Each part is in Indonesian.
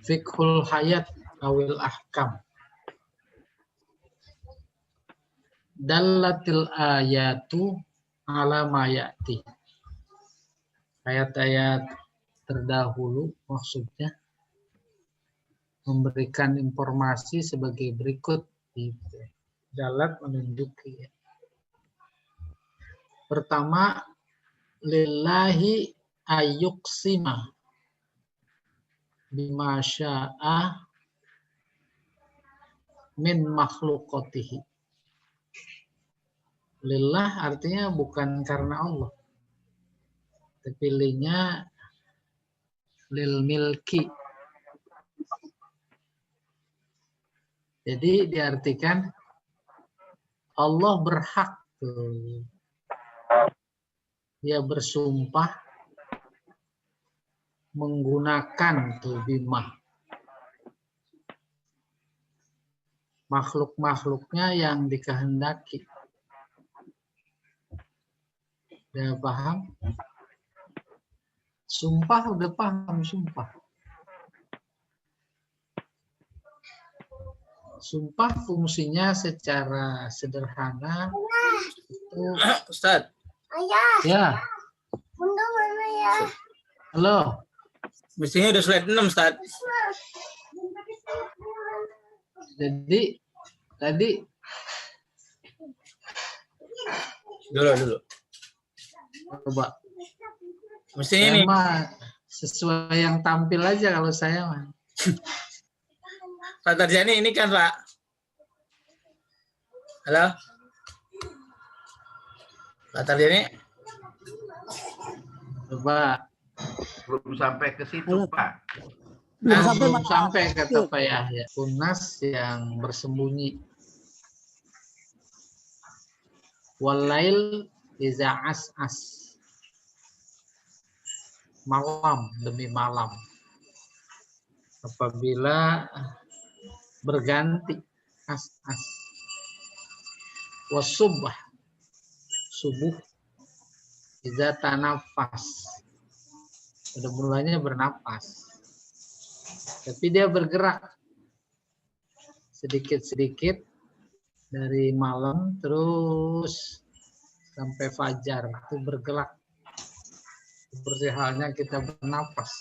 Fiqhul hayat awil ahkam. Dallatil ayatu ala ma ya'ti. Ayat-ayat terdahulu maksudnya memberikan informasi sebagai berikut. Dalat menunjuki. Pertama, lillahi ayyuksima bima sya'a min makhluqatihi. Lillah artinya bukan karena Allah, tapi lilnya lil milki. Jadi diartikan Allah berhak tuh. Dia bersumpah menggunakan tuh bima. Makhluk-makhluknya yang dikehendaki. Udah paham? Sumpah udah paham sumpah. Sumpah fungsinya secara sederhana itu Ustaz. Ayah. ya. Bunda mana ya? Halo. Mestinya udah slide 6, Ustaz. Jadi tadi Dulu. coba Mestinya saya ini. mah sesuai yang tampil aja kalau saya mah. Pak Tarjani ini kan, Pak. Halo? Pak Tarjani? Coba. Belum sampai ke situ, Pak. Belum sampai kata Pak Yahya. Tunas yang bersembunyi. Walail iza as. Malam demi malam. Apabila berganti as. Wasubah. Subuh. Iza tanafas. Pada mulanya bernapas. Tapi dia bergerak sedikit-sedikit dari malam terus sampai fajar itu bergerak seperti halnya kita bernapas,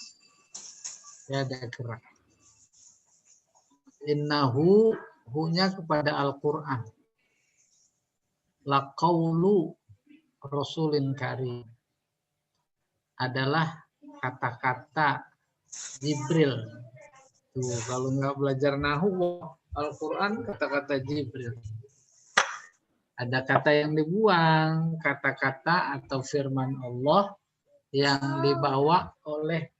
ya ada gerak. Innahu hunya kepada Al-Quran laqaulu rasulin karim adalah kata-kata Jibril. Tuh, kalau nggak belajar nahu Al-Quran kata-kata Jibril. Ada kata yang dibuang, kata-kata atau firman Allah yang dibawa oleh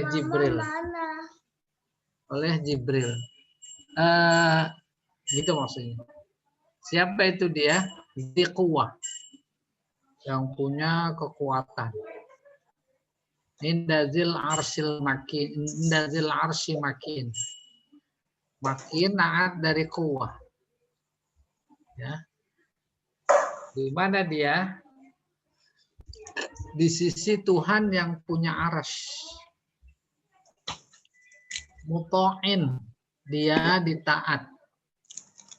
Jibril. Oleh Jibril. Gitu maksudnya. Siapa itu dia? Diquwah. Yang punya kekuatan. Indazil arsil makin, indazil arsi makin. Makin naat dari kuwah. Ya. Di mana dia? Di sisi Tuhan yang punya arsy. Muto'in. Dia ditaat.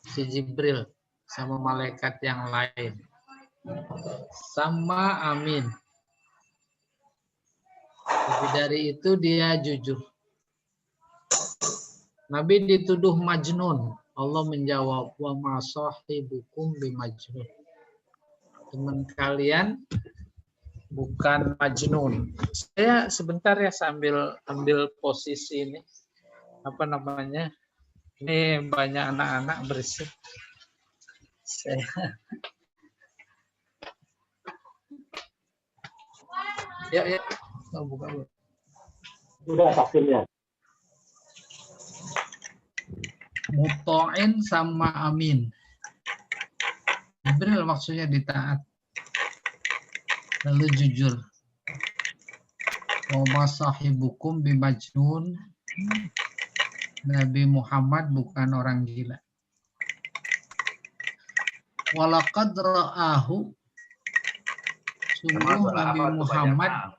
Si Jibril sama malaikat yang lain. Sama amin. Tapi dari itu dia jujur. Nabi dituduh majnun. Allah menjawab, wa ma sahibukum bimajnun. Teman kalian bukan majnun. Saya sebentar ya sambil ambil posisi ini. Apa namanya? Ini banyak anak-anak berisik. Saya ya. Oh, bukan. Sudah vaksinnya. Muto'in sama amin. Jibril maksudnya ditaat. Lalu jujur. Wa ma sahibukum bimajnun. Nabi Muhammad bukan orang gila. Walaqad ra'ahu. Sungguh Nabi Muhammad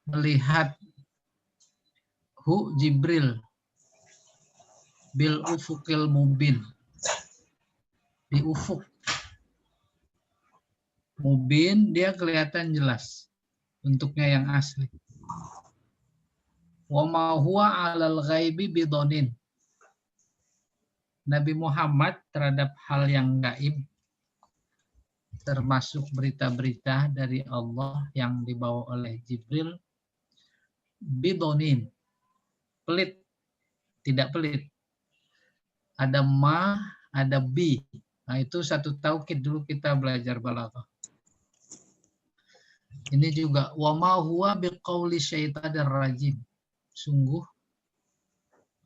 melihat hu Jibril bil ufukil mubin, di ufuk mubin dia kelihatan jelas bentuknya yang asli. Wa ma huwa 'alal ghaibi bidonin. Nabi Muhammad terhadap hal yang gaib, termasuk berita-berita dari Allah yang dibawa oleh Jibril, bidonin, pelit, tidak pelit. Ada ma, ada bi. Nah, itu satu taukid dulu kita belajar balaghah. Ini juga wa ma huwa biqauli syaitanir rajim. Sungguh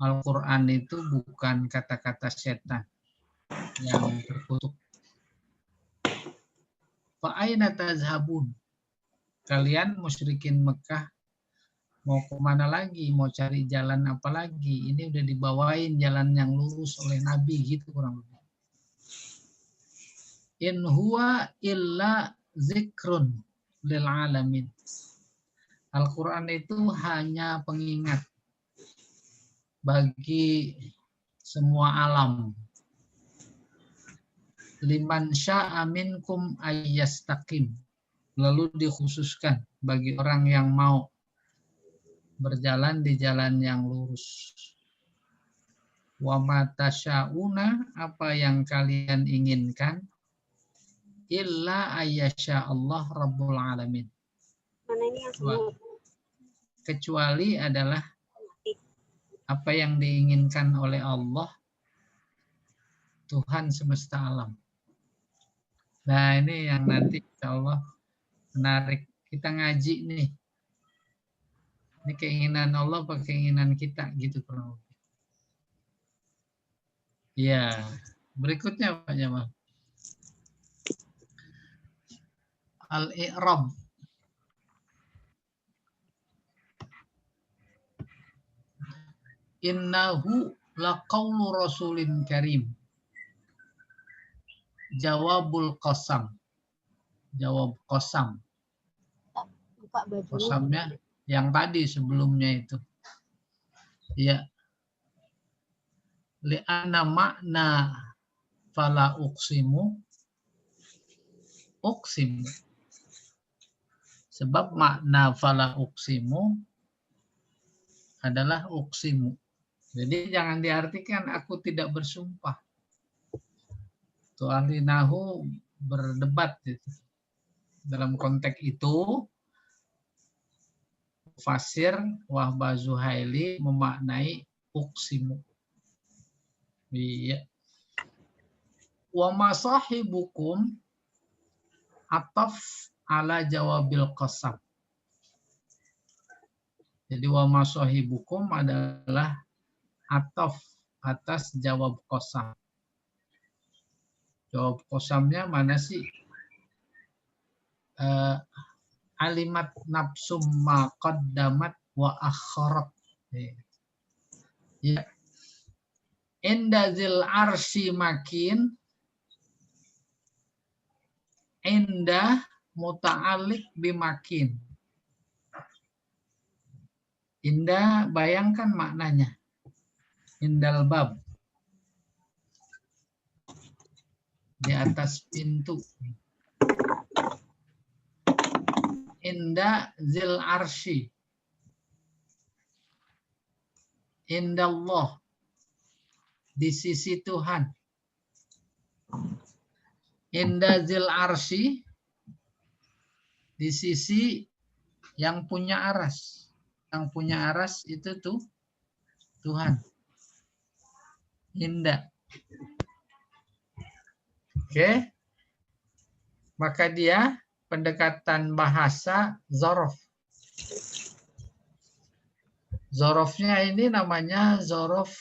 Al-Quran itu bukan kata-kata setan yang terkutuk. Fa'aina tazhabun. Kalian musyrikin Mekah mau kemana lagi? Mau cari jalan apa lagi? Ini udah dibawain jalan yang lurus oleh Nabi gitu kurang lebih. In huwa illa zikrun lil alamin. Al-Quran itu hanya pengingat bagi semua alam. Liman sya'a minkum ayyastaqim. Lalu dikhususkan bagi orang yang mau berjalan di jalan yang lurus. Wa ma tasya'una, apa yang kalian inginkan, illa ayyasha Allah Rabbul Alamin. Mana ini yang semut? Kecuali adalah apa yang diinginkan oleh Allah, Tuhan semesta alam. Nah, ini yang nanti insya Allah menarik. Kita ngaji nih. Ini keinginan Allah apa keinginan kita gitu kurang lebih. Ya, berikutnya Pak Jamal. Al-i'rab. Innahu laqaulu rasulin karim. Jawabul qasam. Jawab qasam. Buka bajunya. Qasamnya yang tadi sebelumnya itu. Ya. Li'anna makna fala uqsimu. Uqsimu. Sebab makna fala uqsimu adalah uqsimu. Jadi jangan diartikan aku tidak bersumpah. Tuh ahli nahu berdebat gitu. Dalam konteks itu, Fasir Wahbah Zuhaili memaknai uqsimu. Iya. Wa ma sahibukum ataf ala jawabil qasam. Jadi wa ma sahibukum adalah ataf atas jawab qasam. Jawab qasamnya mana sih? Alimat nafsum ma qaddamat wa akharat. Ya. Inda zil arsi makin. Inda muta'alik bimakin. Inda, bayangkan maknanya. Indal bab. Di atas pintu. Inda zil arshi. Indallah. Di sisi Tuhan. Inda zil arshi. Di sisi yang punya aras. Yang punya aras itu tuh Tuhan. Inda. Oke. Maka dia pendekatan bahasa zorof. Zorofnya ini namanya zorof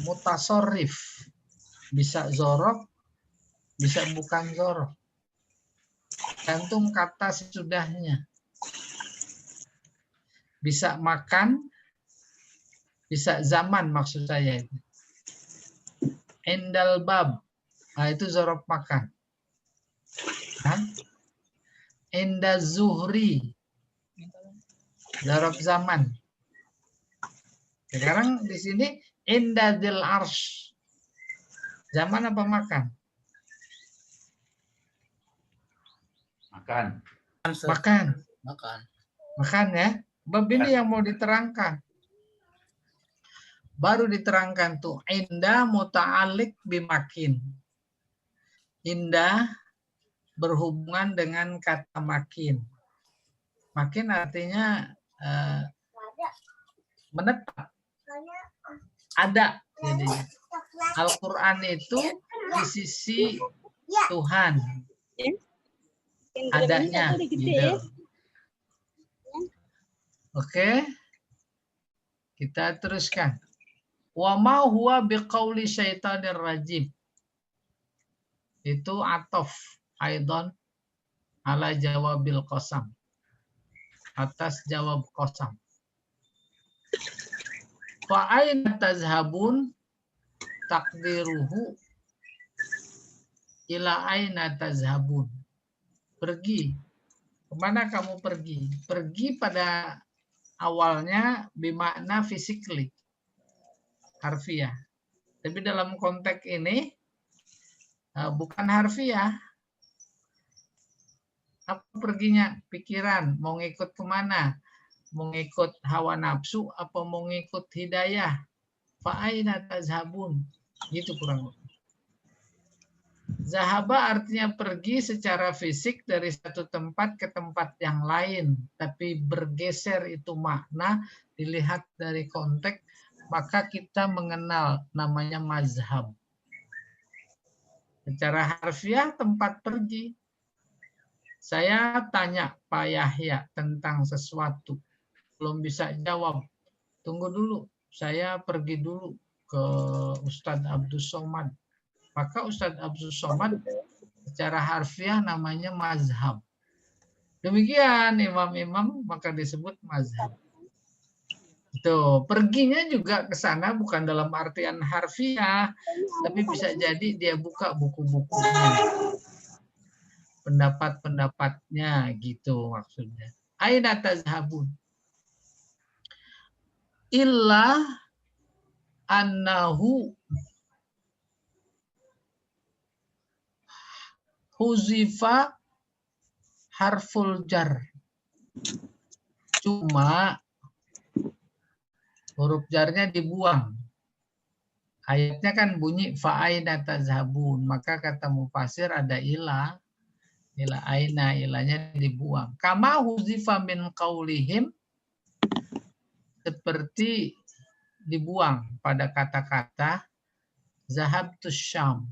mutasorif. Bisa zorof, bisa bukan zorof. Gantung kata sesudahnya. Bisa makan, bisa zaman maksud saya itu. Endal bab, nah itu zorof makan. Enda zuhri, zorof zaman. Sekarang di sini indadzil arsh. Zaman apa makan? Makan. Makan. Makan. Makan ya. Bab ini yang mau diterangkan. Baru diterangkan tuh. Indah muta'alik bimakin. Indah berhubungan dengan kata makin. Makin artinya menetap. Ada. Jadi Al-Quran itu di sisi Tuhan. Adanya. Gitu. Oke. Kita teruskan. Wa ma huwa biqauli syaitanir rajim. Itu atof aidon ala jawabil qasam. Atas jawab qasam. Fa aina tazhabun takdiruhu ila aina tazhabun. Pergi. Kemana kamu pergi? Pergi pada awalnya bermakna physically. Harfiah. Tapi dalam konteks ini bukan harfiah. Apa perginya? Pikiran. Mau ngikut kemana? Mau ngikut hawa nafsu apa mau ngikut hidayah? Fa'aina tazhabun. Gitu kurang lebih. Zahaba artinya pergi secara fisik dari satu tempat ke tempat yang lain. Tapi bergeser itu makna dilihat dari konteks. Maka kita mengenal namanya mazhab. Secara harfiah tempat pergi. Saya tanya Pak Yahya tentang sesuatu. Belum bisa jawab. Tunggu dulu. Saya pergi dulu ke Ustadz Abdus Somad. Maka Ustadz Abdus Somad secara harfiah namanya mazhab. Demikian imam-imam maka disebut mazhab. Tuh, perginya juga ke sana bukan dalam artian harfiah, tapi bisa jadi dia buka buku-bukunya. Pendapat-pendapatnya gitu maksudnya. Aina tazhabun? Illa annahu huzifa harful jar. Cuma huruf jarnya dibuang. Ayatnya kan bunyi fa'aina tazhabun. Maka kata mufasir ada ilah. Ilah aina, ilahnya dibuang. Kama huzifa min qaulihim. Seperti dibuang pada kata-kata zahabtus syam.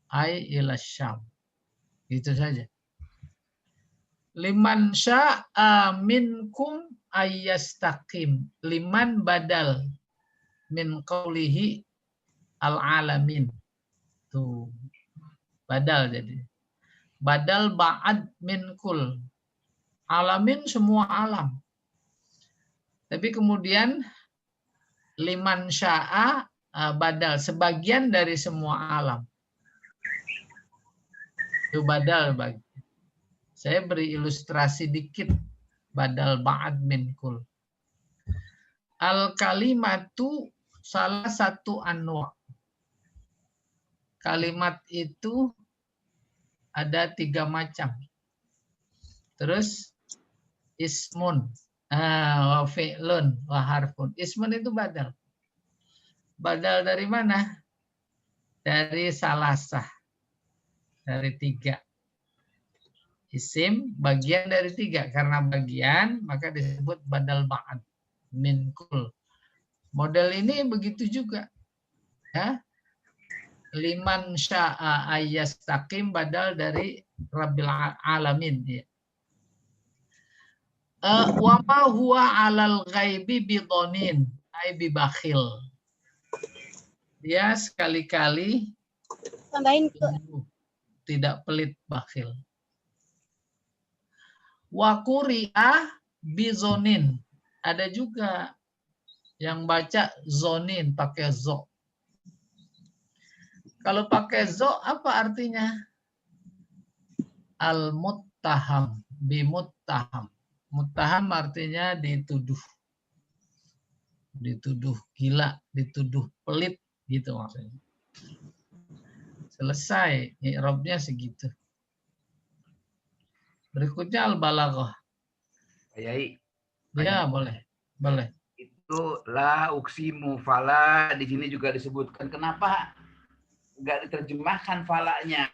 Ai ila syam. Gitu saja. Liman sya'a minkum ayyastaqim. Liman badal min qawlihi al-alamin. Tuh. Badal jadi. Badal ba'ad min kul. Alamin semua alam. Tapi kemudian liman sya'a badal. Sebagian dari semua alam. Itu badal bagi. Saya beri ilustrasi dikit. Badal ba'ad min kul. Al-kalimatu salah satu anwa. Kalimat itu ada 3 macam. Terus ismun, wa fi'lun, wa harfun. Ismun itu badal. Badal dari mana? Dari salasah. Dari 3. Isim bagian dari 3. Karena bagian maka disebut badal ba'ad min kul. Model ini begitu juga. Ya. Liman sya'a ayyastaqim badal dari Rabbil alamin. Ya. Wa ma huwa 'alal ghaibi bidonin ay bibakhil. Dia sekali-kali Tambahin ke tidak pelit bakhil. Wa quri'a bizonin. Ada juga yang baca zonin pakai zo. Kalau pakai zo apa artinya? Al-muttaham, bimuttaham. Muttaham artinya dituduh. dituduh gila, dituduh pelit, gitu maksudnya. Selesai, i'rabnya segitu. Berikutnya al-balaghah. Pak Yai, Ya, boleh. Boleh. itu la uksimu fala di sini juga disebutkan. Kenapa nggak diterjemahkan falanya?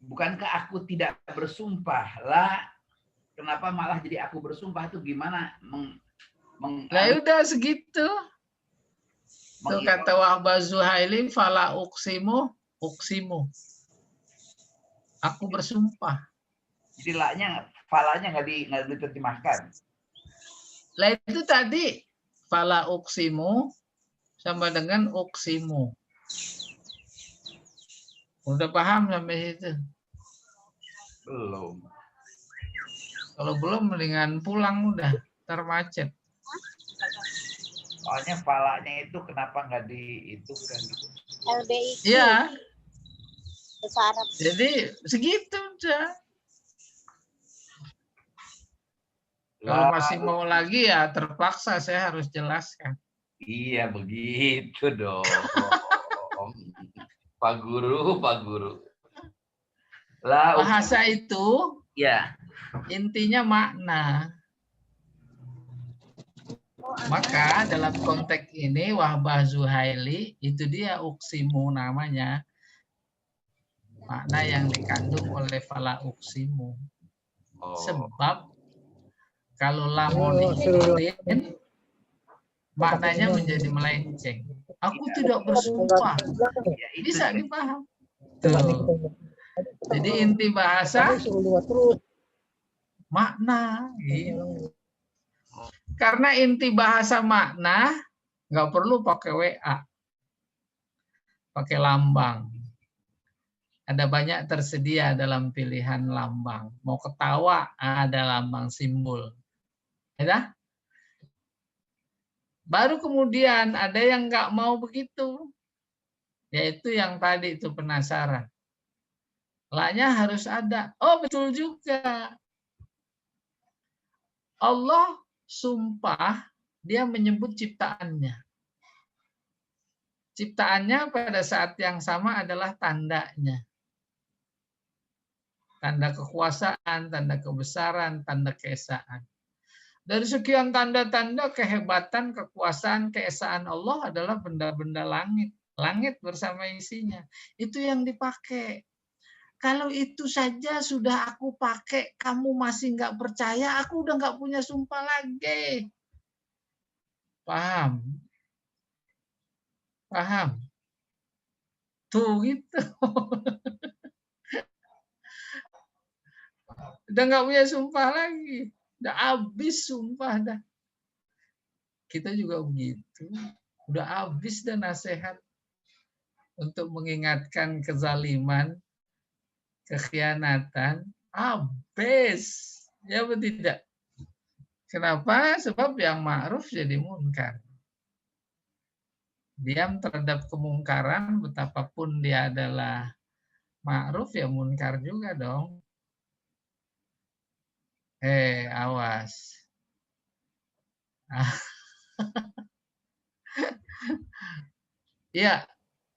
Bukankah aku tidak bersumpah? La, kenapa malah jadi aku bersumpah? Itu gimana? Nah, udah segitu. Tuh kata Wahbah Zuhaili, fala uksimu, uksimu. Aku bersumpah. Jadi falanya nggak diterjemahkan. Lah itu tadi fala uksimu sama dengan uksimu. Udah paham sampai situ? Belum. Kalau belum mendingan pulang udah, termacet. Soalnya falanya itu kenapa nggak kan? LBI. Iya. Bahasa Arab. Jadi segitu udah. Kalau masih mau lagi ya terpaksa saya harus jelaskan. Iya begitu dong. Pak Guru. Bahasa itu ya intinya makna. Maka dalam konteks ini Wahbah Zuhaili itu dia uksimu namanya. Makna yang dikandung oleh fala uksimu. Sebab kalau lamun diikutin maknanya menjadi melenceng. Aku tidak bersumpah. Bisa dipaham. Tuh. Jadi inti bahasa makna. Gitu. Karena inti bahasa makna nggak perlu pakai WA, pakai lambang. Ada banyak tersedia dalam pilihan lambang. Mau ketawa ada lambang simbol. Ya? Baru kemudian ada yang nggak mau begitu, yaitu yang tadi itu penasaran. La-nya harus ada. Oh betul juga. Allah sumpah, dia menyebut ciptaannya. Ciptaannya pada saat yang sama adalah tandanya. Tanda kekuasaan, tanda kebesaran, tanda keesaan. Dari sekian tanda-tanda kehebatan, kekuasaan, keesaan Allah adalah benda-benda langit. Langit bersama isinya. Itu yang dipakai. Kalau itu saja sudah aku pakai, kamu masih nggak percaya, aku udah nggak punya sumpah lagi. Paham? Paham? Tuh gitu. Udah nggak punya sumpah lagi. Udah habis sumpah dah. Kita juga begitu. Udah habis dan nasihat untuk mengingatkan kezaliman, kekhianatan, habis. Ya betul tidak? Kenapa? Sebab yang ma'ruf jadi munkar. Diam terhadap kemungkaran, betapapun dia adalah ma'ruf, ya munkar juga dong. Awas. Ya.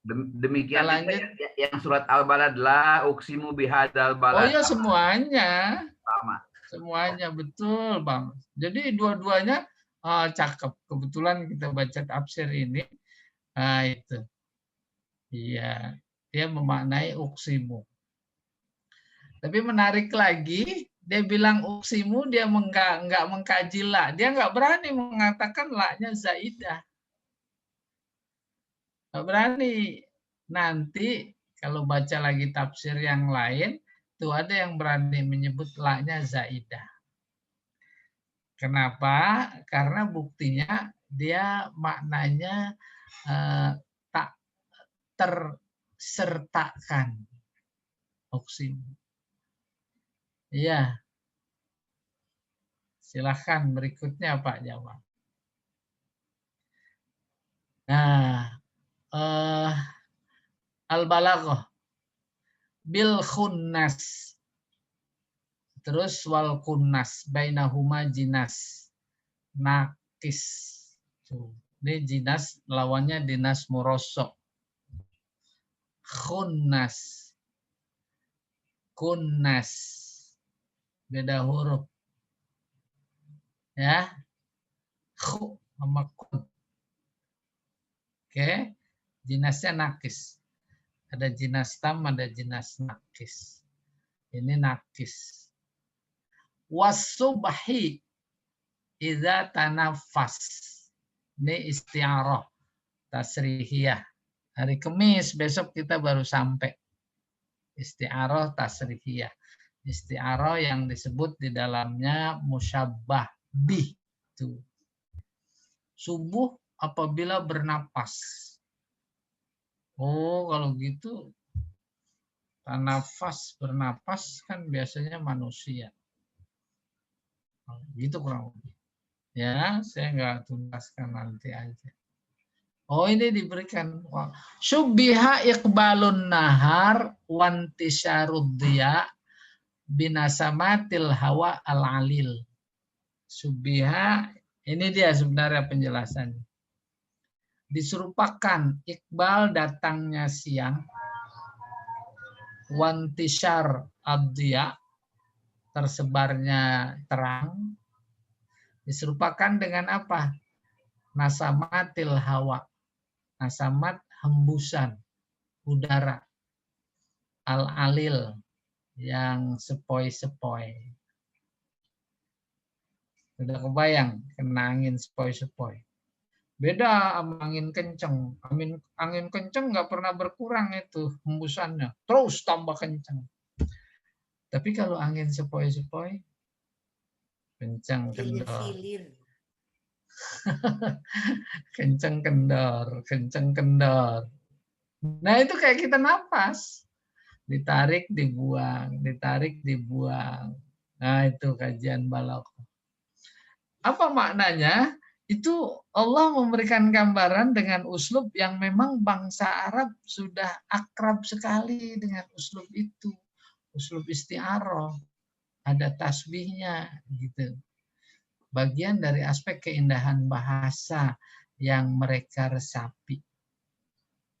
Demikian lanjut yang surat Al-Balad la uksimu bihadzal balad. Oh ya semuanya. Sama. Semuanya betul, Bang. Jadi dua-duanya cakep. Kebetulan kita baca tafsir ini. Nah, itu. Iya, dia memaknai uksimu. Tapi menarik lagi, dia bilang uksimu, dia enggak mengkaji la. Dia enggak berani mengatakan la-nya zaidah. Enggak berani. Nanti kalau baca lagi tafsir yang lain, tuh ada yang berani menyebut la-nya zaidah. Kenapa? Karena buktinya dia maknanya tak tersertakan. Uksimu. Iya. Silahkan berikutnya Pak Jamal. Nah, al-balaghah bil khunnas. Terus wal kunnas bainahuma jinas. nakis. Tuh. Ini jinas lawannya dinas murosok. Khunnas. Kunnas. Beda huruf. Ya. Khu sama kun. Oke. Jinasnya nakis. Ada jinas tam, ada jinas nakis. Ini nakis. Wasubhi idza tanafas. Ini isti'arah tasrihiyah. Hari Kamis besok kita baru sampai. Isti'arah tasrihiyah. Isti'arah yang disebut di dalamnya musyabbah bih. Tuh. Subuh apabila bernapas. Oh, kalau gitu tanafas bernapas kan biasanya manusia. Gitu kurang lebih. Ya, saya nggak tuntaskan nanti aja. Oh, ini diberikan. Syubbiha iqbalun nahar wantisyarud diya binasamatil hawa al-alil. Syubbiha, ini dia sebenarnya penjelasannya. Diserupakan iqbal datangnya siang, wantisyar ad-diya tersebarnya terang, diserupakan dengan apa? Nasamatil hawa. Nasamat hembusan udara. Al-alil yang sepoi-sepoi. Sudah kebayang kena angin sepoi-sepoi. Beda sama angin kenceng. Angin kenceng nggak pernah berkurang itu hembusannya. Terus tambah kenceng. Tapi kalau angin sepoi-sepoi, kenceng kendor. Kenceng kendor. Nah itu kayak kita napas. Ditarik, dibuang. Ditarik, dibuang. Nah itu kajian balaghah. Apa maknanya? Itu Allah memberikan gambaran dengan uslub yang memang bangsa Arab sudah akrab sekali dengan uslub itu. Uslub isti'arah. Ada tasbihnya gitu. Bagian dari aspek keindahan bahasa yang mereka resapi.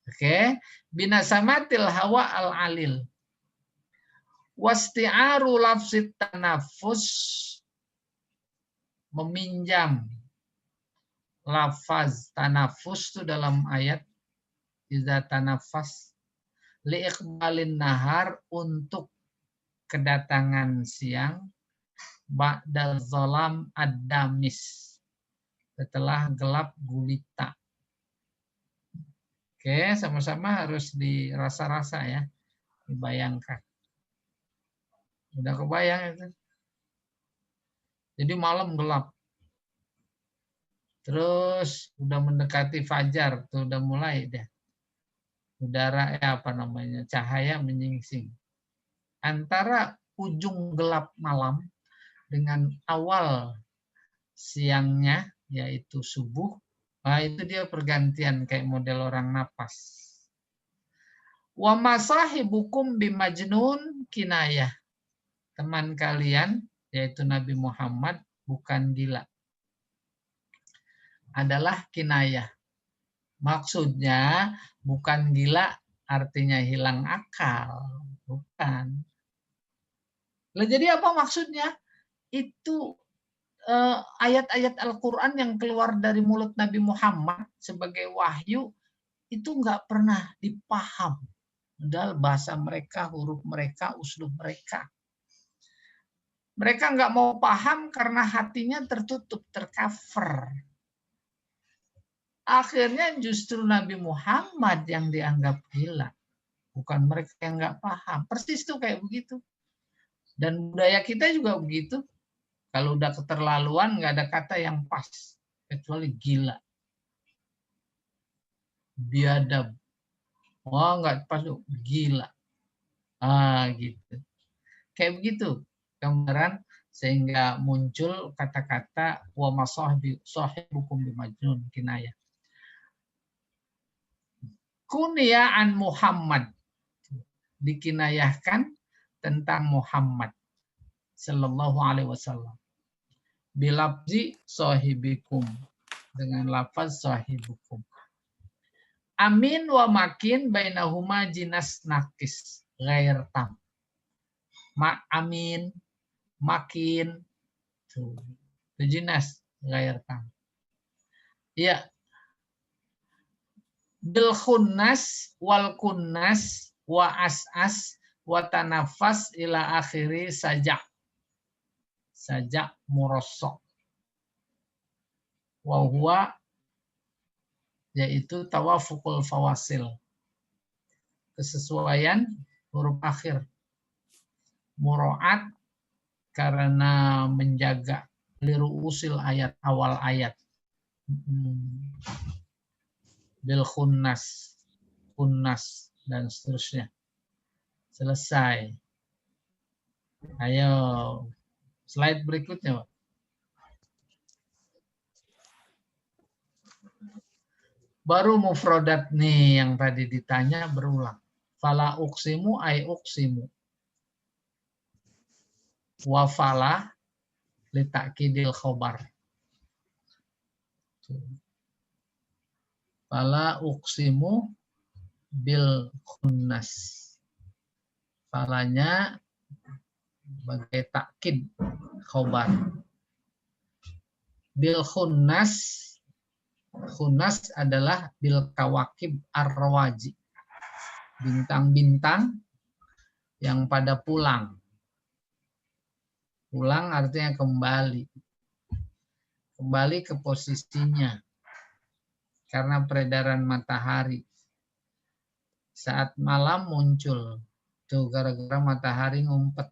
Oke, binasamatil hawa al-alil. Wasti'aru lafzit tanafus, meminjam lafaz tanafus itu dalam ayat iza tanafas liiqbalin nahar, untuk kedatangan siang, ba'dal zalam ad-damis, setelah gelap gulita. Oke, sama-sama harus dirasa-rasa ya, dibayangkan. Udah kebayang itu? Jadi malam gelap. Terus udah mendekati fajar, tuh udah mulai deh. Udara cahaya menyingsing. Antara ujung gelap malam dengan awal siangnya, yaitu subuh, nah itu dia pergantian kayak model orang napas. Wa masahibukum bimajnun kinayah. Teman kalian, yaitu Nabi Muhammad, bukan gila. Adalah kinayah. Maksudnya bukan gila artinya hilang akal. Bukan. Jadi apa maksudnya? Itu ayat-ayat Al-Quran yang keluar dari mulut Nabi Muhammad sebagai wahyu itu nggak pernah dipaham. Padahal bahasa mereka, huruf mereka, uslub mereka. Mereka nggak mau paham karena hatinya tertutup, tercover. Akhirnya justru Nabi Muhammad yang dianggap gila. Bukan mereka yang nggak paham. Persis tuh kayak begitu. Dan budaya kita juga begitu. Kalau udah keterlaluan, nggak ada kata yang pas. Kecuali gila. Biadab. Oh, nggak pas tuh. Gila. Gitu. Kayak begitu gambaran, sehingga muncul kata-kata wa masahibukum bimajnun kinayah. Kunya an Muhammad, dikinayahkan tentang Muhammad sallallahu alaihi wasallam. Bilabzi sahibikum, dengan lafaz sahibukum. Amin wa makin bainahuma jinas nakis ghair tam. Amin, makin, tuh, jinas ghair tam. Ya, bil khunnas wal kunnas wa as'as wa tanafas ila akhiri sajak murassaq wa huwa yaitu tawafuqul fawasil, kesesuaian huruf akhir, muraat karena menjaga liru usil ayat awal ayat. Bil khunnas, kunnas dan seterusnya. Selesai. Ayo slide berikutnya, Pak. Baru mufradat nih yang tadi ditanya berulang. Fala uqsimu ay uqsimu. Wa fala li ta'kidil khobar. Fala uqsimu bil khunnas. Falanya sebagai takkid khobar. Bil khunnas, khunnas adalah bil kawakib ar-rawaji, bintang-bintang yang pada pulang. Pulang artinya kembali. Kembali ke posisinya. Karena peredaran matahari. Saat malam muncul. Tuh gara-gara matahari ngumpet.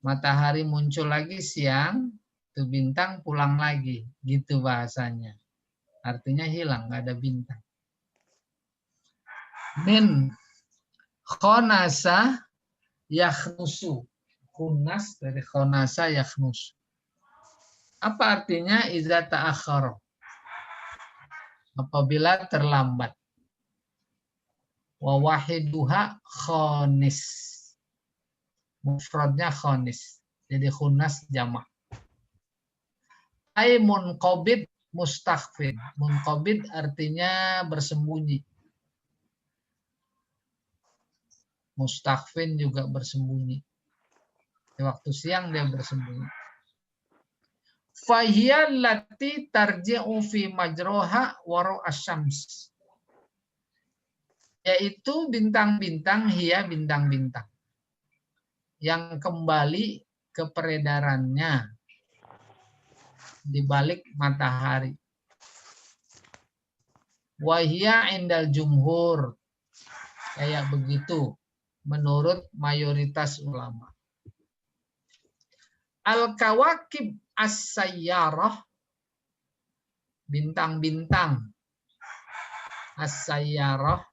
Matahari muncul lagi siang, tuh bintang pulang lagi. Gitu bahasanya. Artinya hilang, nggak ada bintang. Min khonasa yakhnusu. Khunnas dari khonasa yakhnusu. Apa artinya iza ta'akhkhara? Apabila terlambat. Wa wahiduha khonis. Mufradnya khonis. Jadi khunnas jamak. Ai munqabid mustakhfin. Munqabid artinya bersembunyi. Mustakhfin juga bersembunyi. Di waktu siang dia bersembunyi. Fahiyal lati tarji'u fi majroha waro asyams. Yaitu bintang-bintang, hiya bintang-bintang. Yang kembali ke peredarannya di balik matahari. Wahia indal jumhur. Kayak begitu menurut mayoritas ulama. Al-kawakib as-sayyarah, bintang-bintang as-sayyarah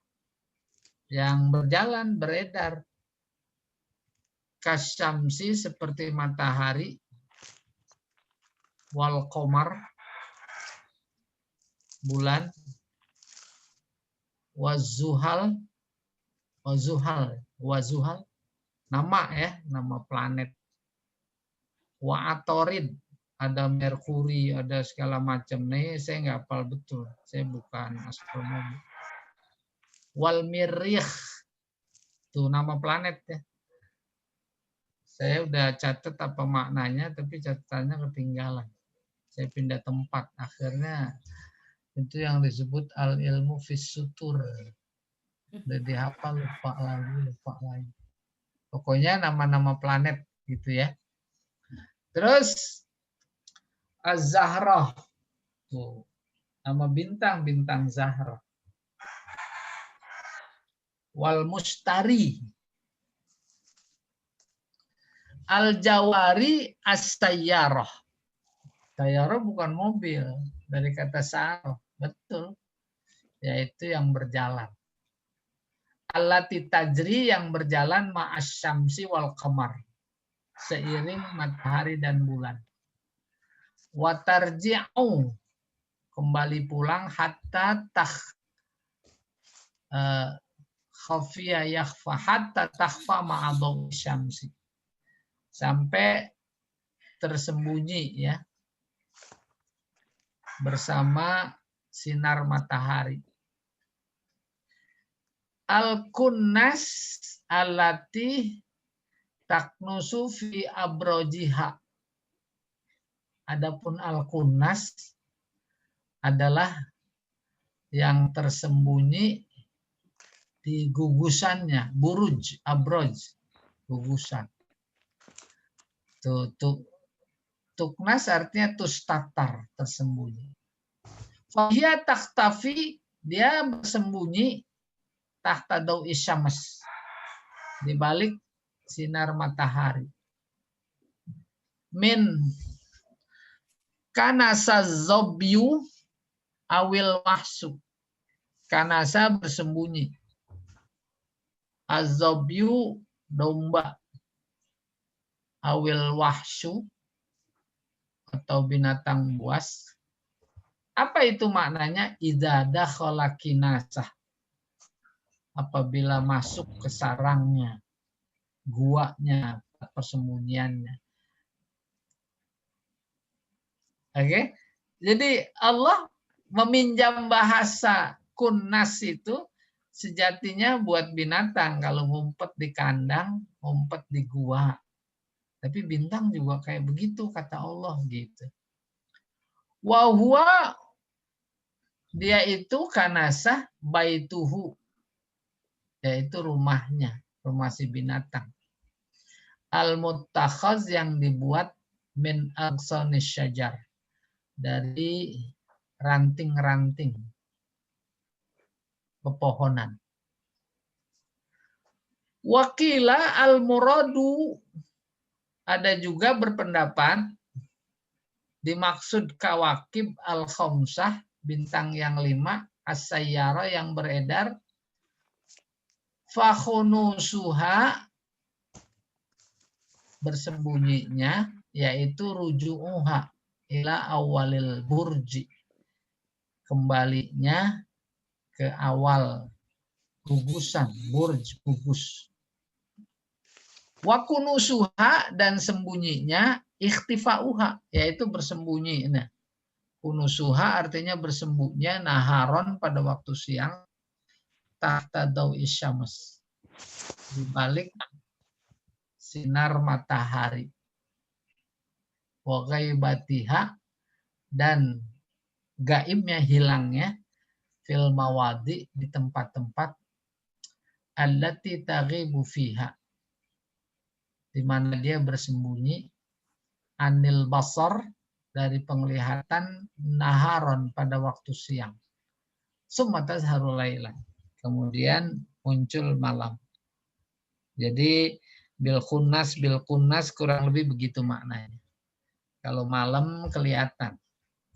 yang berjalan, beredar. Kasyamsi seperti matahari, wal qamar bulan, wazuhal nama ya, nama planet. Wa atorid, ada Merkuri, ada segala macam. Nih saya nggak hafal betul, saya bukan astronom. Wal mirrikh, tuh nama planet ya. Saya udah catat apa maknanya, tapi catatannya ketinggalan. Saya pindah tempat, akhirnya itu yang disebut al ilmu fis sutur. Udah dihafal, lupa lagi. Pokoknya nama-nama planet gitu ya. Terus Az-Zahrah, tuh nama bintang Zahrah. Wal Mustari, Al-Jawari as-Sayyarah. Sayyarah bukan mobil, dari kata saroh, betul, yaitu yang berjalan. Allati tajri, yang berjalan ma'as syamsi wal qamar, seiring matahari dan bulan. Watarji'u, kembali pulang, hatta khafiya yakhfa, hatta takhfa ma'adhaw syamsi, sampai tersembunyi ya, bersama sinar matahari. Al-kunnas allati taknusu fi abrojiha. Adapun al-kunnas adalah yang tersembunyi di gugusannya, buruj, abroj, gugusan. Tuknas artinya tustatar, tersembunyi. Fahia takhtafi, dia bersembunyi tahta dawi syams, di balik sinar matahari. Min kanasa zobyu awil wahsu. Kanasa bersembunyi. Azobyu domba. Awil wahsu atau binatang buas. Apa itu maknanya? Idza dakhala kinasah. Apabila masuk ke sarangnya, guanya, persembunyiannya. Oke. Jadi Allah meminjam bahasa kunnas itu sejatinya buat binatang. Kalau ngumpet di kandang, ngumpet di gua. Tapi bintang juga kayak begitu kata Allah gitu. Wa huwa, dia itu kanasah baituhu, yaitu rumahnya, rumah si binatang. Al-muttakhaz, yang dibuat min aqsanis syajar, dari ranting-ranting pepohonan. Wakila al-muradu, ada juga berpendapat dimaksud kawakib al-khamsah, bintang yang 5, as-sayyara yang beredar, fakhunusuha, bersembunyinya, yaitu ruju'uha ila awalil burji, kembalinya ke awal gugusan, burj, gugus. Wa kunusuha, dan sembunyinya, ikhtifa'uha, yaitu bersembunyi. Nah, kunusuha artinya bersembunyi, naharon pada waktu siang, tahta dawi syams, di balik sinar matahari. Wa ghaibatiha, dan gaibnya, hilangnya, fil mawadi, di tempat-tempat, allati taghibu fiha, di mana dia bersembunyi, anil basar, dari penglihatan, naharon, pada waktu siang. Summa tazharu lailan, kemudian muncul malam. Jadi bil kunnas kurang lebih begitu maknanya. Kalau malam kelihatan,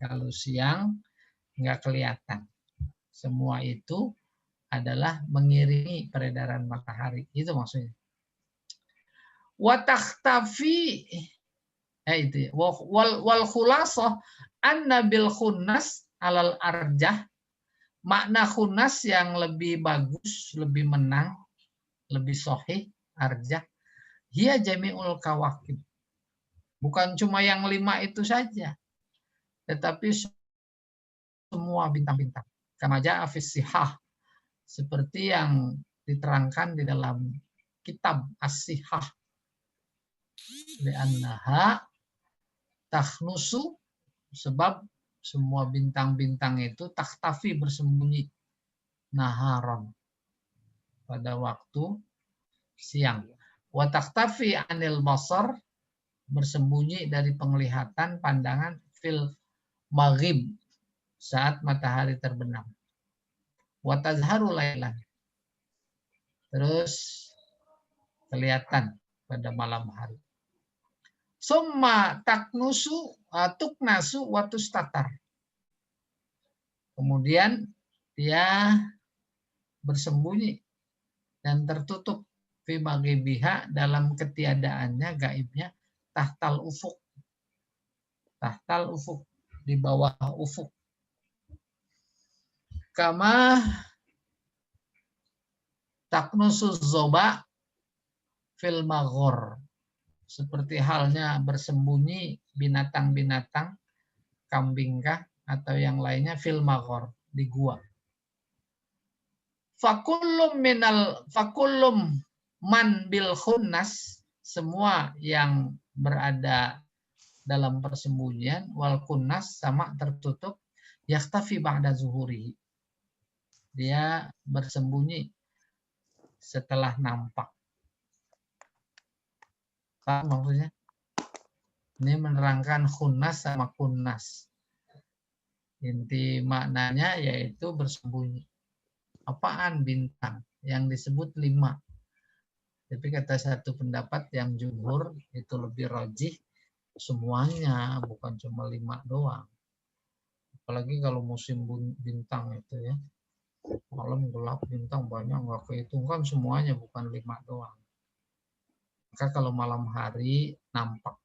kalau siang nggak kelihatan. Semua itu adalah mengiringi peredaran matahari. Itu maksudnya. Wa takhtafi, itu ya. Wal khulasah anna bil khunnas alal arjah, makna khunnas yang lebih bagus, lebih menang, lebih sahih, arjah, hiya jami'ul kawakib. Bukan cuma yang 5 itu saja, tetapi semua bintang-bintang. Kama ja'a fis sihah, seperti yang diterangkan di dalam kitab As-Sihah. Li'annaha takhnusu, sebab semua bintang-bintang itu takhtafi, bersembunyi, naharon, pada waktu siang. Wa takhtafi anil basar, bersembunyi dari penglihatan, pandangan, fil maghrib, saat matahari terbenam. Wa tazharu lailan, terus kelihatan pada malam hari. Summa taknusu tuknasu wa tustatar, kemudian dia bersembunyi dan tertutup, fi maghribiha, dalam ketiadaannya, gaibnya, tahtal ufuk, di bawah ufuk. Kama taknusu zoba fil maghor, seperti halnya bersembunyi binatang-binatang, kambingkah atau yang lainnya fil maghor, di gua. Fakullum man bil khunnas, semua yang berada dalam persembunyian, wal kunnas sama tertutup, yaktafi ba'da zuhuri. Dia bersembunyi setelah nampak. Paham maksudnya? Ini menerangkan khunnas sama kunnas. Inti maknanya yaitu bersembunyi. Apaan bintang? Yang disebut 5. Tapi kata satu pendapat yang jumhur itu lebih rajih, semuanya, bukan cuma 5 doang. Apalagi kalau musim bintang itu ya. Malam gelap bintang banyak, nggak kehitung kan semuanya, bukan 5 doang. Maka kalau malam hari nampak.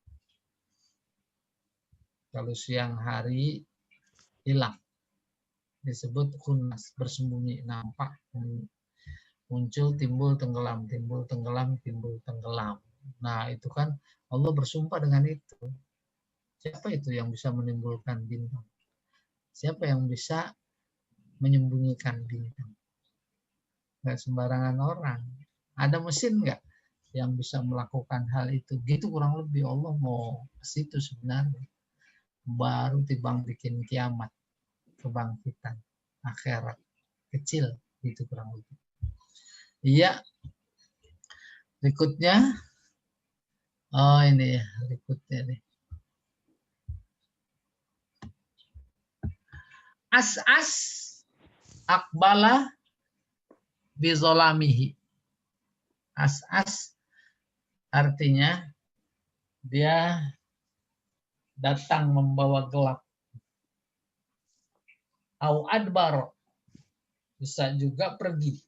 Kalau siang hari hilang. Disebut khunnas, bersembunyi, nampak. Muncul, timbul, tenggelam, timbul, tenggelam, timbul, tenggelam. Nah itu kan Allah bersumpah dengan itu. Siapa itu yang bisa menimbulkan bintang? Siapa yang bisa menyembunyikan bintang? Nggak sembarangan orang. Ada mesin nggak yang bisa melakukan hal itu? Gitu kurang lebih Allah mau ke situ sebenarnya. Baru timbang bikin kiamat, kebangkitan, akhirat, kecil, gitu kurang lebih. Iya. Berikutnya, oh ini ya, berikutnya nih. As-as akbala bizolamihi. As-as artinya dia datang membawa gelap. Au adbar, bisa juga pergi.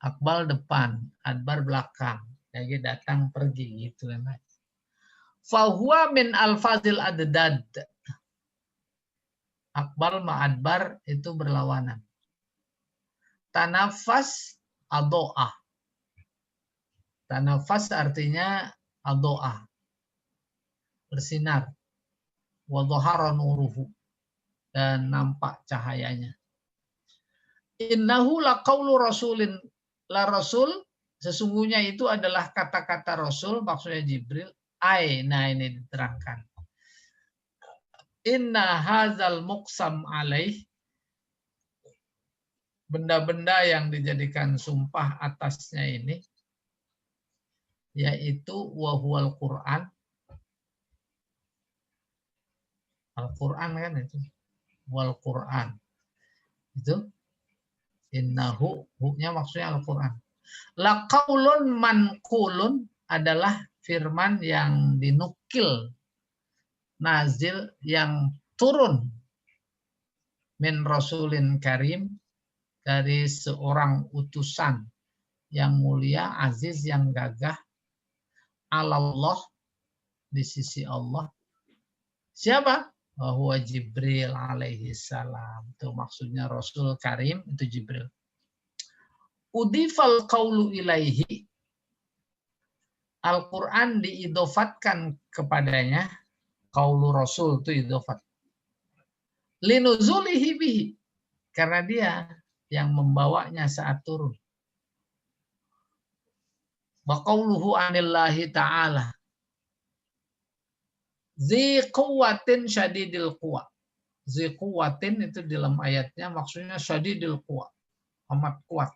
Akbal depan, adbar belakang. Jadi datang pergi gitu kan. Fahuwa min alfazil adad. Akbal ma'adbar itu berlawanan. Tanafas ado'ah. Tanafas artinya ado'ah. Bersinar. Wadhahara nuruhu. Dan nampak cahayanya. Innahu laqaulu rasulin. La rasul, sesungguhnya itu adalah kata-kata Rasul, maksudnya Jibril. Nah ini diterangkan. Inna hazal muqsam alaih, benda-benda yang dijadikan sumpah atasnya ini, yaitu wahual Quran. Al-Quran kan itu. Wal Quran. Itu. Innahu, hu-nya maksudnya Al-Quran. Laqaulun manqulun adalah firman yang dinukil. Nazil yang turun min rasulin karim, dari seorang utusan yang mulia, aziz, yang gagah, Allah, di sisi Allah. Siapa? Bahwa Jibril alaihi salam. Itu maksudnya Rasul Karim, itu Jibril. Udifal qaulu ilaihi, Al-Quran diidofatkan kepadanya. Qaulu Rasul itu idofat. Linuzulihi bihi, karena dia yang membawanya saat turun. Wa qauluhu anillahi ta'ala. Zi quwwatin syadidil quwa. Zi quwwatin itu dalam ayatnya maksudnya syadidil quwa. Amat kuat.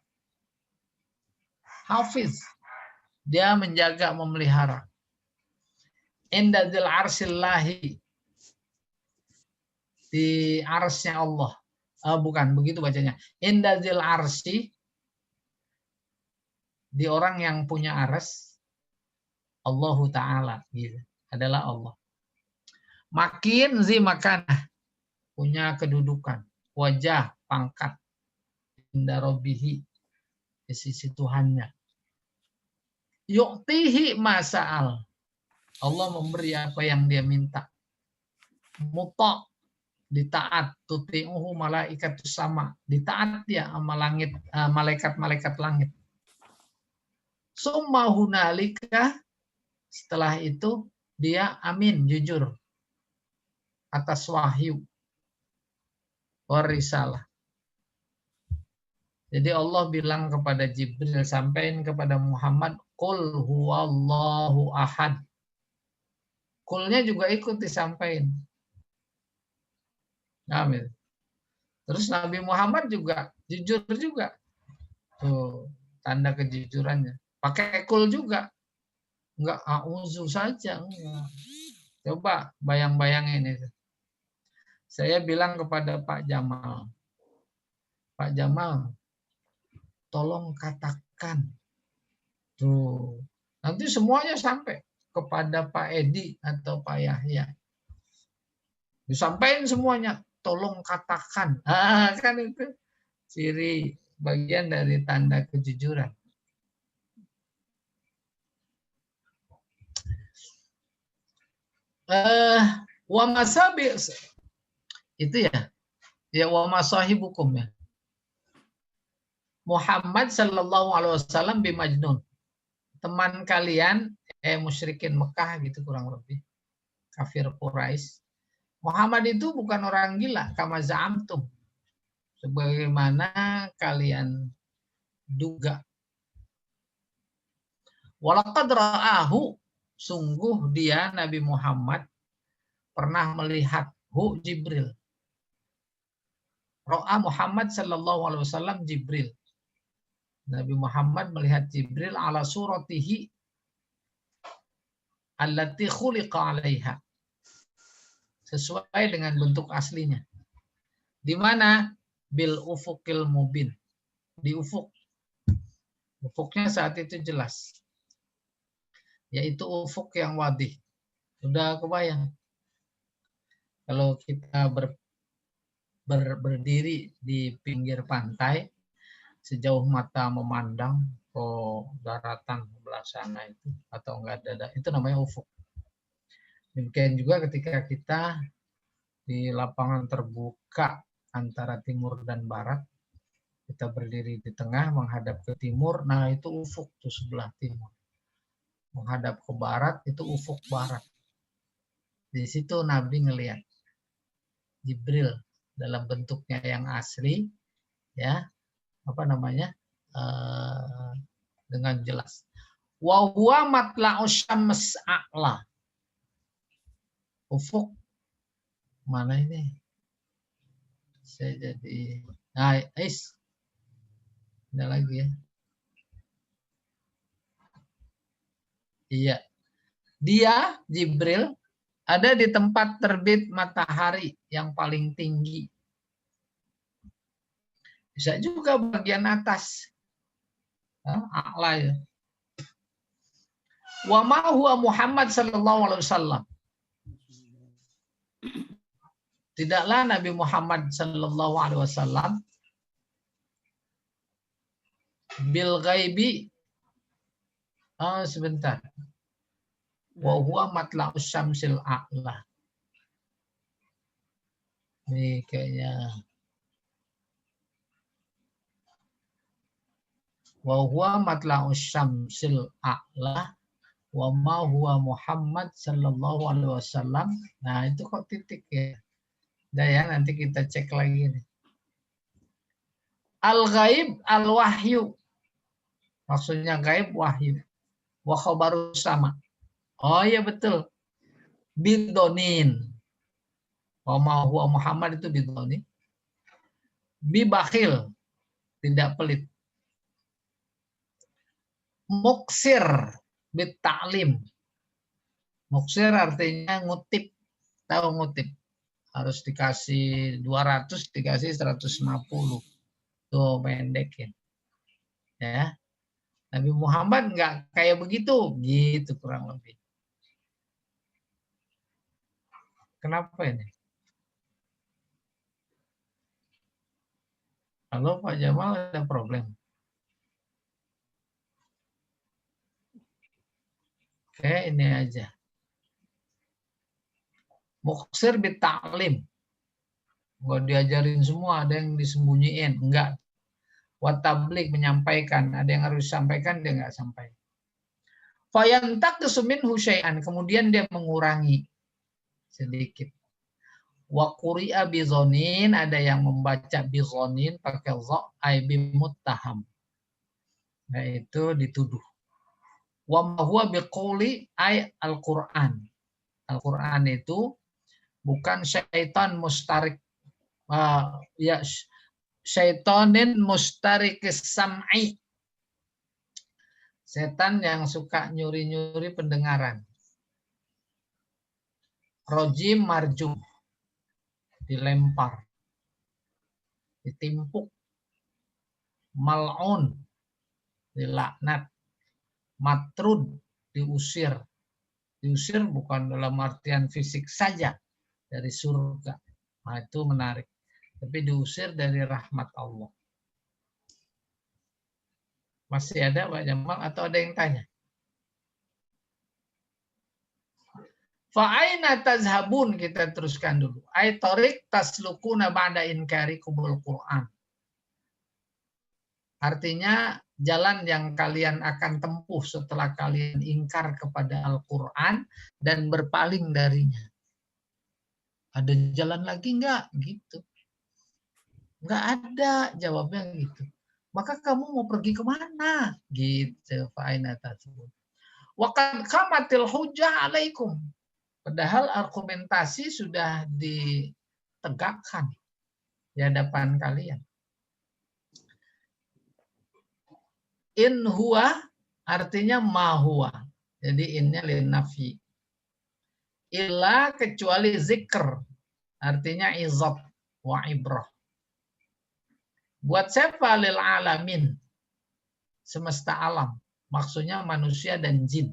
Hafiz. Dia menjaga, memelihara. Indadzil arsillahi, di arsnya Allah. Bukan, begitu bacanya. Indadzil arsi, di orang yang punya ars, Allahu Ta'ala, gitu, adalah Allah. Makin zi makanah, punya kedudukan, wajah, pangkat, inda robbihi, di sisi Tuhannya. Yu'tihi masa'al, Allah memberi apa yang dia minta. Muta', ditaat, tuti'uhu malaikatus sama, ditaat dia sama langit, malaikat-malaikat langit. Summa hunalika, setelah itu dia amin, jujur. atas wahyu warisalah. Jadi Allah bilang kepada Jibril, sampaikan kepada Muhammad, qul huwallahu ahad. Qulnya juga ikut disampaikan. Amin. Terus Nabi Muhammad juga jujur juga. Tuh, tanda kejujurannya. Pakai qul juga. Enggak auzu saja, enggak. Coba bayang-bayangin itu. Saya bilang kepada Pak Jamal, Pak Jamal, tolong katakan. Tuh, nanti semuanya sampai kepada Pak Edi atau Pak Yahya. Disampaikan semuanya, tolong katakan. Kan itu ciri bagian dari tanda kejujuran. Wa masabi itu ya wa masahibukum ya. Muhammad sallallahu alaihi wasallam bimajnun. Teman kalian musyrikin Mekah gitu kurang lebih. Kafir Quraisy. Muhammad itu bukan orang gila, kama za'amtum. Sebagaimana kalian duga. Walaqad ra'ahu, sungguh dia Nabi Muhammad pernah melihat Jibril. Ra'a Muhammad sallallahu alaihi wasallam Jibril. Nabi Muhammad melihat Jibril ala suratihi allati khuliqa 'alaiha. Sesuai dengan bentuk aslinya. Di mana? Bil ufuqil mubin. Di ufuk. Ufuknya saat itu jelas. Yaitu ufuk yang wadih. Sudah kebayang. Kalau kita berdiri di pinggir pantai, sejauh mata memandang ke daratan sebelah sana itu, atau enggak ada, itu namanya ufuk. Demikian juga ketika kita di lapangan terbuka antara timur dan barat, kita berdiri di tengah menghadap ke timur, nah itu ufuk tuh sebelah timur. Menghadap ke barat itu ufuk barat. Di situ Nabi ngelihat Jibril dalam bentuknya yang asli, ya, dengan jelas. Wa huwa matla'us syams a'la. Ufuk mana ini? Saya jadi ada lagi ya. Iya. Dia Jibril ada di tempat terbit matahari yang paling tinggi. Bisa juga bagian atas. A'la ya. Wa ma huwa Muhammad sallallahu alaihi wasallam. Tidaklah Nabi Muhammad sallallahu alaihi wasallam bil ghaibi. Sebentar. Wa huwa matla'us syamsil a'la. Ini kayaknya wa huwa matla'us syamsil a'la wa ma huwa Muhammad sallallahu alaihi wasallam. Nah, itu kok titik ya. Udah ya, nanti kita cek lagi nih. Al-ghaib al-wahyu. Maksudnya gaib wahyu. Wa khabaru sama. Oh iya betul. Bidonin. Wa ma huwa Muhammad itu bidonin. Bi bakhil. Tidak pelit. Muksir bit ta'lim. Muksir artinya ngutip. Tahu ngutip. Harus dikasih 200, dikasih 150. Tuh pendek ya. Ya. Nabi Muhammad enggak kayak begitu. Gitu kurang lebih. Kenapa ini? Halo Pak Jamal, ada problem? Oke, ini aja. Muksir bit ta'lim. Enggak diajarin semua, ada yang disembunyiin. Enggak. Wa tabligh, menyampaikan. Ada yang harus disampaikan, dia enggak sampai. Fayantaqisu minhu syai'an. Kemudian dia mengurangi sedikit. Wa quri'a bizonin, ada yang membaca bizonin pakai za, ay bimuttaham. Yaitu dituduh. Wa ma huwa biquli ay Al-Qur'an. Al-Qur'an itu bukan syaitan mustarik, ya syaitanin mustarik sam'i. Setan yang suka nyuri-nyuri pendengaran. Rojim marjum, dilempar, ditimpuk, mal'un, dilaknat, matrud, diusir. Diusir bukan dalam artian fisik saja dari surga. Nah, itu menarik. Tapi diusir dari rahmat Allah. Masih ada Pak Jamal atau ada yang tanya? Fa'aina tazhabun, kita teruskan dulu. Ay tariq taslukuna ba'da inkarikumul Qur'an. Artinya jalan yang kalian akan tempuh setelah kalian ingkar kepada Al-Qur'an dan berpaling darinya. Ada jalan lagi enggak? Gitu. Enggak ada, jawabnya gitu. Maka kamu mau pergi kemana? Gitu. Fa'aina tazhabun. Wa qad qamatil hujjah 'alaikum. Padahal argumentasi sudah ditegakkan di hadapan kalian. In huwa artinya ma huwa. Jadi innya lin nafi. Illa kecuali zikr. Artinya izab wa ibrah. Buat siapa lil alamin? Semesta alam. Maksudnya manusia dan jin.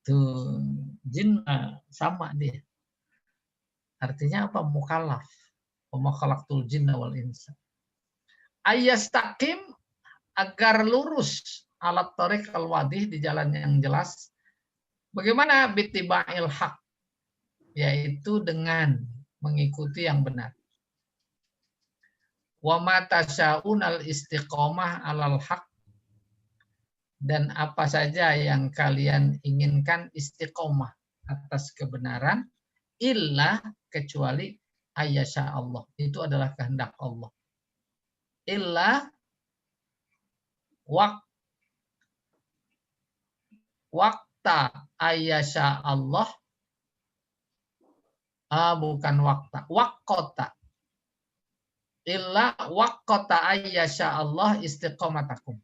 Tuh, jin sama dia. Artinya apa? Mukallaf. Wa ma khalaqtul jinna wal insa. Ayastaqim, agar lurus, alat tariq al-wadih, di jalan yang jelas. Bagaimana? Bittiba'il haq, yaitu dengan mengikuti yang benar. Wa ma tasya'unal istiqomah alal haq, dan apa saja yang kalian inginkan istiqomah atas kebenaran, illa kecuali ayyasha Allah. Itu adalah kehendak Allah. Illa wakta ayyasha Allah. Bukan wakta. Wakkota. Illa wakkota ayyasha Allah istiqomatakum.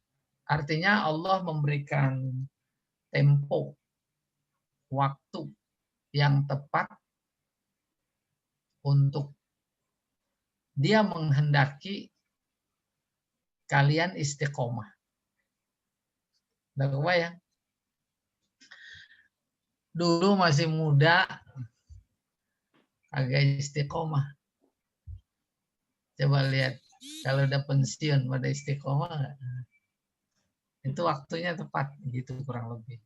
Artinya Allah memberikan tempo, waktu yang tepat untuk dia menghendaki kalian istiqomah. Udah kebayang? Dulu masih muda, agak istiqomah. Coba lihat, kalau udah pensiun pada istiqomah nggak? Itu waktunya tepat, gitu kurang lebih.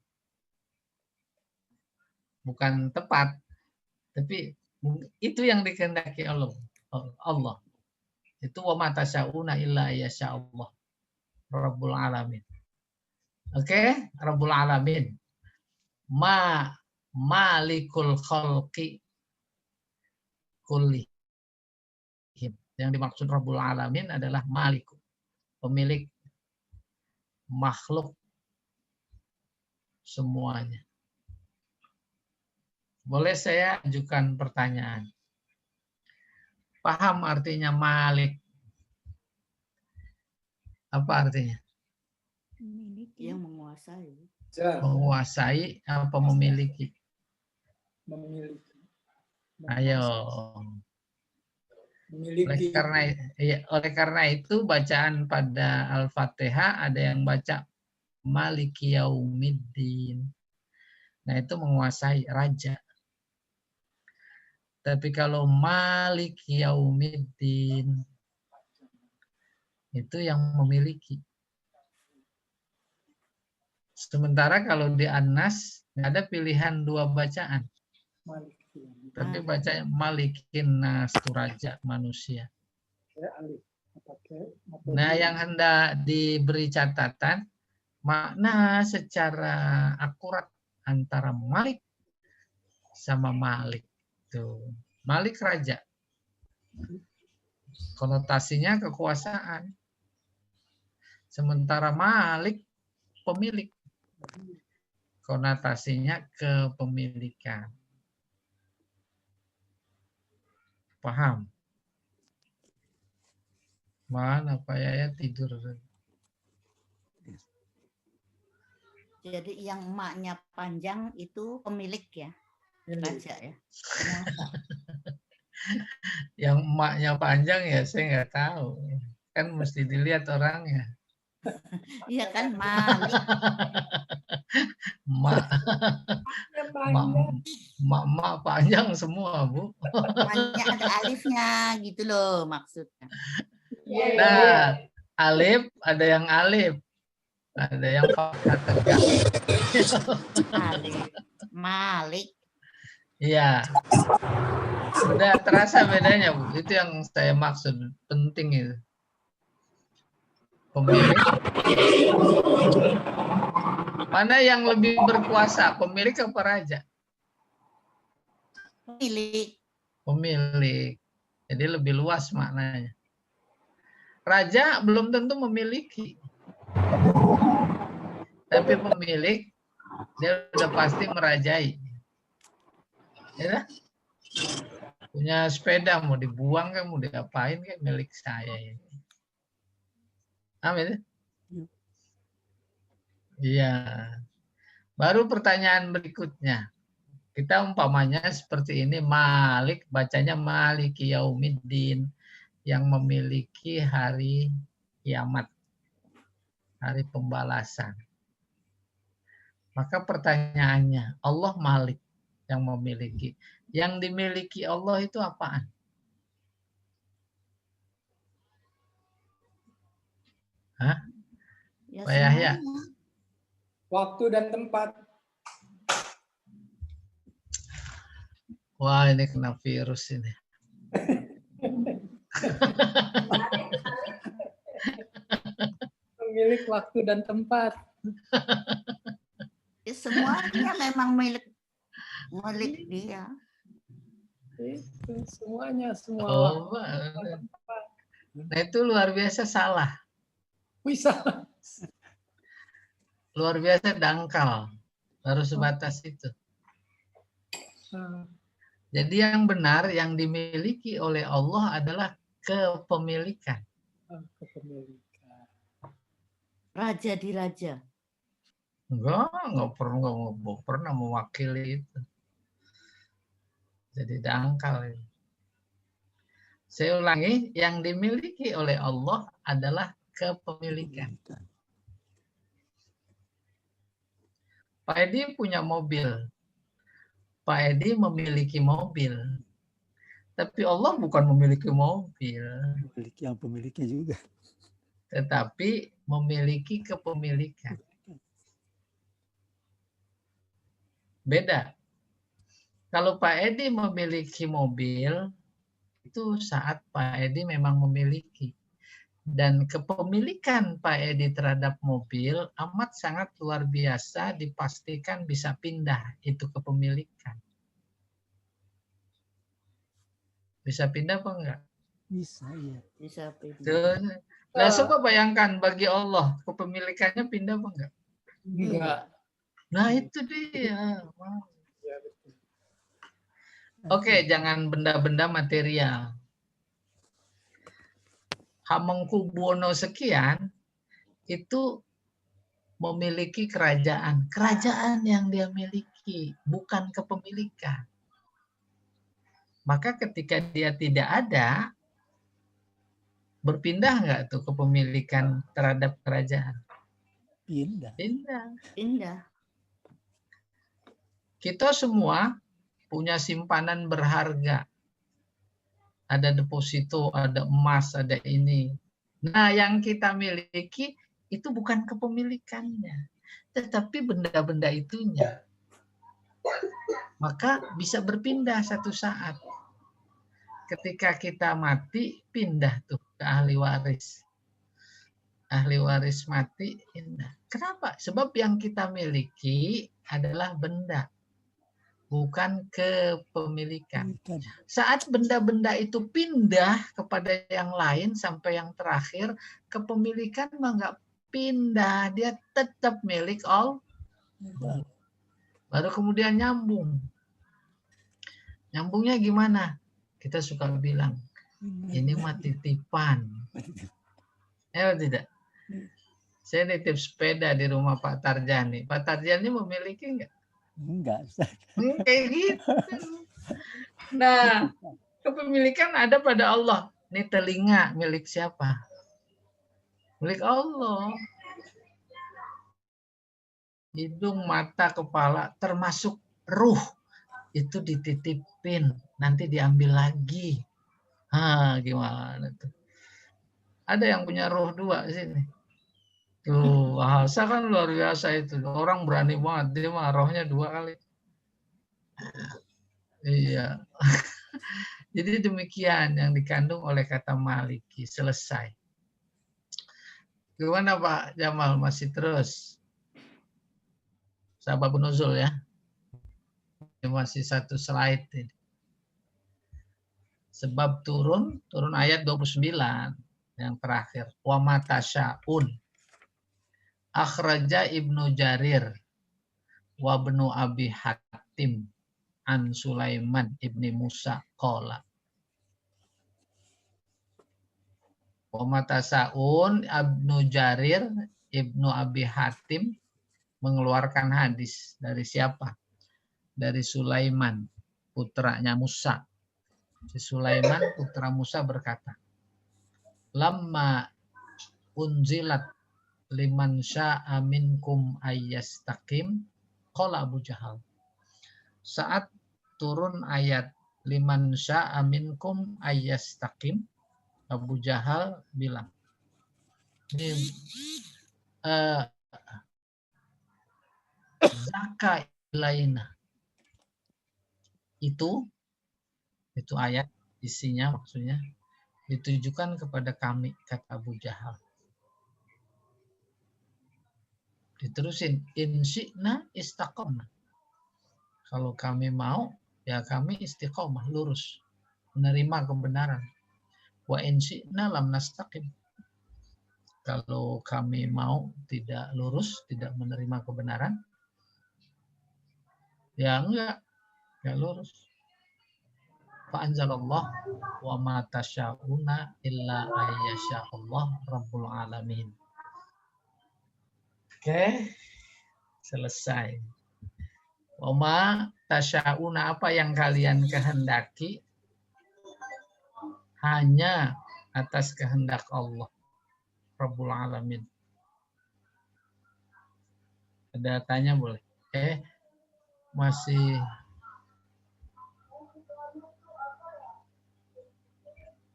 Bukan tepat, tapi itu yang dikehendaki Allah. Itu wa ma tasyauna illa yasha Allah Rabbul Alamin. Oke, Rabbul Alamin. Malikul khalqi kullihim. Yang dimaksud Rabbul Alamin adalah Malik, pemilik makhluk semuanya. Boleh saya ajukan pertanyaan? Paham artinya Malik? Apa artinya? Yang menguasai. Menguasai apa memiliki? Memiliki. Ayo. Memiliki. Oleh karena itu bacaan pada Al-Fatihah ada yang baca Maliki Yaumiddin. Nah, itu menguasai, raja. Tapi kalau Maliki Yaumiddin itu yang memiliki. Sementara kalau di An-Nas nggak ada pilihan dua bacaan. Tapi baca Malikin Nas, itu raja manusia. Nah, yang hendak diberi catatan, makna secara akurat antara Malik sama Malik. Tuh. Malik raja. Konotasinya kekuasaan. Sementara Malik pemilik. Konotasinya kepemilikan. Paham? Mana Pak Yaya tidur? Jadi yang emaknya panjang itu pemilik ya, raja ya. Penguasa. Yang emaknya panjang ya saya nggak tahu. Kan mesti dilihat orangnya. Iya kan, Malik. Mak panjang semua, Bu. Emaknya ada alifnya gitu loh maksudnya. Nah, alif ada yang alif. Ada yang fathah tegak. Alif. Malik. Iya. Udah terasa bedanya, Bu. Itu yang saya maksud. Penting itu. Pemilik. Mana yang lebih berkuasa? Pemilik apa raja? Pemilik. Pemilik. Jadi lebih luas maknanya. Raja belum tentu memiliki. Tapi pemilik, dia udah pasti merajai. Ya, punya sepeda mau dibuang kan, mau diapain kan milik saya ini. Amin. Iya. Baru pertanyaan berikutnya. Kita umpamanya seperti ini, Malik, bacanya Maliki Yaumiddin, yang memiliki hari kiamat, hari pembalasan. Maka pertanyaannya, Allah Malik yang memiliki. Yang dimiliki Allah itu apaan? Hah? Ya, Pak Yahya? Waktu dan tempat. Wah, ini kena virus ini. Pemilik waktu dan tempat. Ya, semuanya memang milik dia. Itu semuanya, semua. Oh, nah itu luar biasa salah. Bisa. Luar biasa dangkal. Baru sebatas itu. Jadi yang benar, yang dimiliki oleh Allah adalah kepemilikan. Kepemilikan. Raja di raja. Enggak pernah mewakili itu. Jadi dangkal. Saya ulangi, yang dimiliki oleh Allah adalah kepemilikan. Pak Edi punya mobil. Pak Edi memiliki mobil. Tapi Allah bukan memiliki mobil. Memiliki yang pemiliknya juga. Tetapi memiliki kepemilikan. Beda. Kalau Pak Edi memiliki mobil, itu saat Pak Edi memang memiliki. Dan kepemilikan Pak Edi terhadap mobil amat sangat luar biasa, dipastikan bisa pindah itu kepemilikan. Bisa pindah apa enggak? Bisa, ya. Bisa pindah. Nah, coba bayangkan bagi Allah, kepemilikannya pindah apa enggak? Enggak. Nah, itu dia. Oke, jangan benda-benda material. Hamengkubuwono sekian itu memiliki kerajaan. Kerajaan yang dia miliki, bukan kepemilikan. Maka ketika dia tidak ada, berpindah nggak tuh kepemilikan terhadap kerajaan? Pindah. Pindah. Kita semua punya simpanan berharga. Ada deposito, ada emas, ada ini. Nah, yang kita miliki itu bukan kepemilikannya, tetapi benda-benda itunya. Maka bisa berpindah satu saat. Ketika kita mati, pindah tuh ke ahli waris. Ahli waris mati, pindah. Kenapa? Sebab yang kita miliki adalah benda. bukan kepemilikan. Bukan. Saat benda-benda itu pindah kepada yang lain sampai yang terakhir, kepemilikan mah nggak pindah, dia tetap milik Allah. Baru kemudian nyambung. Nyambungnya gimana? Kita suka bilang, ini mah titipan. Tidak? Saya nitip sepeda di rumah Pak Tarjani. Pak Tarjani memiliki nggak? Enggak, Ustaz. Kayak gitu. Nah, kepemilikan ada pada Allah. Ini telinga milik siapa? Milik Allah. Hidung, mata, kepala, termasuk ruh. Itu dititipin. Nanti diambil lagi. Gimana tuh? Ada yang punya ruh 2 di sini. Tuh, bahasa kan luar biasa itu. Orang berani banget. Dia mah rohnya 2 kali. Iya. Jadi demikian yang dikandung oleh kata maliki. Selesai. Gimana Pak Jamal? Masih terus? Sababun nuzul ya. Ini masih 1 slide ini. Sebab turun ayat 29 yang terakhir. Wa matasyaun. Akhraja Ibnu Jarir wa Ibnu Abi Hatim an Sulaiman ibni Musa qala. Wa matasyaun Ibnu Jarir Ibnu Abi Hatim mengeluarkan hadis dari siapa? Dari Sulaiman, putranya Musa. Si Sulaiman putra Musa berkata, "Lamma unzilat liman sya'a minkum ayyastaqim qala Abu Jahal." Saat turun ayat liman sya'a minkum ayyastaqim, Abu Jahal bilang, ini zaka ilaina. Itu ayat isinya maksudnya ditujukan kepada kami, kata Abu Jahal. Diterusin, insyikna istaqomna. Kalau kami mau, ya kami istiqomah, lurus. Menerima kebenaran. Wa insyikna lam nastaqim. Kalau kami mau tidak lurus, tidak menerima kebenaran, ya enggak lurus. Fa'anzalallah wa ma tasyauna illa ayyasha'allah rabbul alamin. Oke, selesai. Wama tasyauna, apa yang kalian kehendaki hanya atas kehendak Allah Rabbul Alamin. Ada tanya boleh? Masih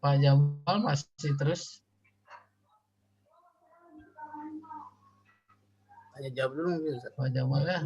Pak Jamal masih terus? Tanya jawab dulu mungkin. Pak Jamal ya.